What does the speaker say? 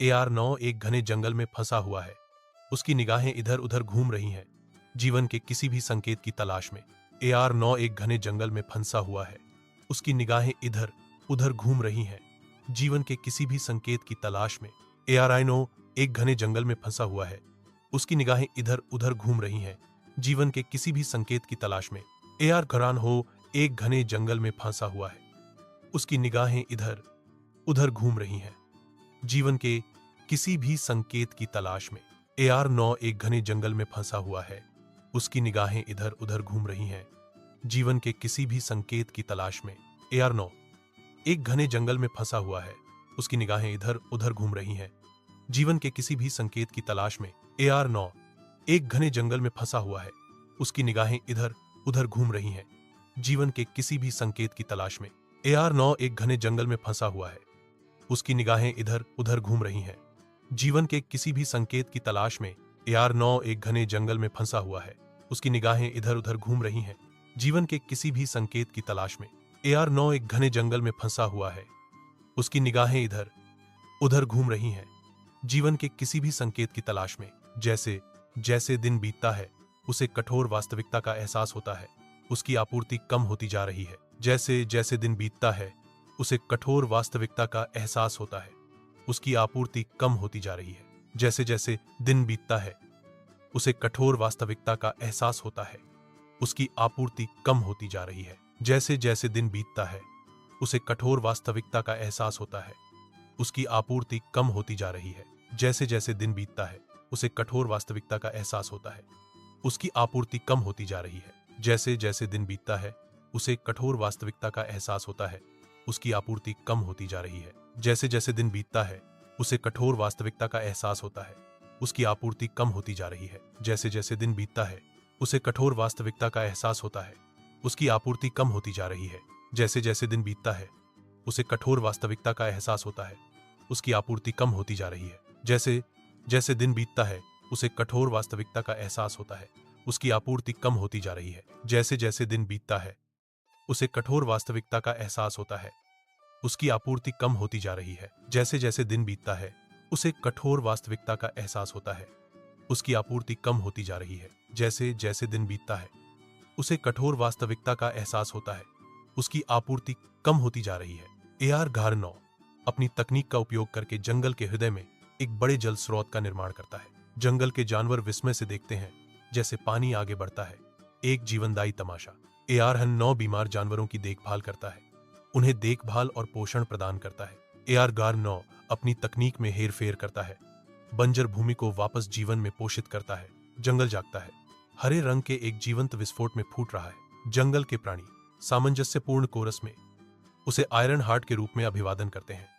AR9 एक घने जंगल में फंसा हुआ है। उसकी निगाहें इधर उधर घूम रही हैं, जीवन के किसी भी संकेत की तलाश में। AR9 एक घने जंगल में फंसा हुआ है। उसकी निगाहें इधर उधर घूम रही हैं, जीवन के किसी भी संकेत की तलाश में। AR9 एक घने जंगल में फंसा हुआ है। उसकी निगाहें इधर उधर घूम रही हैं, जीवन के किसी भी संकेत की तलाश में। AR9 एक घने जंगल में फंसा हुआ है। उसकी निगाहें इधर उधर घूम रही हैं, जीवन के किसी भी संकेत की तलाश में। AR9 एक घने जंगल में फंसा हुआ है। उसकी निगाहें इधर उधर घूम रही हैं, जीवन के किसी भी संकेत की तलाश में। AR9 एक घने जंगल में फंसा हुआ है। उसकी निगाहें इधर उधर घूम रही हैं, जीवन के किसी भी संकेत की तलाश में। AR9 एक घने जंगल में फंसा हुआ है। उसकी निगाहें इधर उधर घूम रही हैं, जीवन के किसी भी संकेत की तलाश में। AR9 एक घने जंगल में फंसा हुआ है। उसकी निगाहें इधर उधर घूम रही हैं, जीवन के किसी भी संकेत की तलाश में। AR9 एक घने जंगल में फंसा हुआ है। उसकी निगाहें इधर उधर घूम रही हैं, जीवन के किसी भी संकेत की तलाश में। AR9 एक घने जंगल में फंसा हुआ है। उसकी निगाहें इधर उधर घूम रही हैं, जीवन के किसी भी संकेत की तलाश में। जैसे जैसे दिन बीतता है, उसे कठोर वास्तविकता का एहसास होता है। उसकी आपूर्ति कम होती जा रही है। जैसे जैसे दिन बीतता है, उसे कठोर वास्तविकता का एहसास होता है। उसकी आपूर्ति कम होती जा रही है। जैसे जैसे दिन बीतता है, उसे कठोर वास्तविकता का एहसास होता है। उसकी आपूर्ति कम होती जा रही है। जैसे जैसे दिन बीतता है, उसे कठोर वास्तविकता का एहसास होता है। उसकी आपूर्ति कम होती जा रही है। जैसे जैसे दिन बीतता है, उसे कठोर वास्तविकता का एहसास होता है। उसकी आपूर्ति कम होती जा रही है। जैसे जैसे दिन बीतता है, उसे कठोर वास्तविकता का एहसास होता है। उसकी आपूर्ति कम होती जा रही है। जैसे जैसे दिन बीतता है, उसे कठोर वास्तविकता का एहसास होता है। उसकी आपूर्ति कम होती जा रही है। जैसे जैसे दिन बीतता है, उसे कठोर वास्तविकता का एहसास होता है। उसकी आपूर्ति कम होती जा रही है। जैसे जैसे दिन बीतता है, उसे कठोर वास्तविकता का एहसास होता है। उसकी आपूर्ति कम होती जा रही है। जैसे जैसे दिन बीतता है, उसे कठोर वास्तविकता का एहसास होता है। उसकी आपूर्ति कम होती जा रही है। जैसे जैसे दिन बीतता है, उसे कठोर वास्तविकता का एहसास होता है। उसकी आपूर्ति कम होती जा रही है। जैसे जैसे दिन बीतता है, उसे कठोर वास्तविकता का एहसास होता है। उसकी आपूर्ति कम होती जा रही है। जैसे जैसे दिन बीतता है, उसे कठोर वास्तविकता का एहसास होता है। उसकी आपूर्ति कम होती जा रही है। AR9 अपनी तकनीक का उपयोग करके जंगल के हृदय में एक बड़े जल स्रोत का निर्माण करता है। जंगल के जानवर विस्मय से देखते हैं जैसे पानी आगे बढ़ता है, एक जीवनदायी तमाशा। AR9 बीमार जानवरों की देखभाल करता है, उन्हें देखभाल और पोषण प्रदान करता है। AR9 अपनी तकनीक में हेरफेर करता है, बंजर भूमि को वापस जीवन में पोषित करता है। जंगल जागता है, हरे रंग के एक जीवंत विस्फोट में फूट रहा है। जंगल के प्राणी सामंजस्यपूर्ण कोरस में उसे आयरन हार्ट के रूप में अभिवादन करते हैं।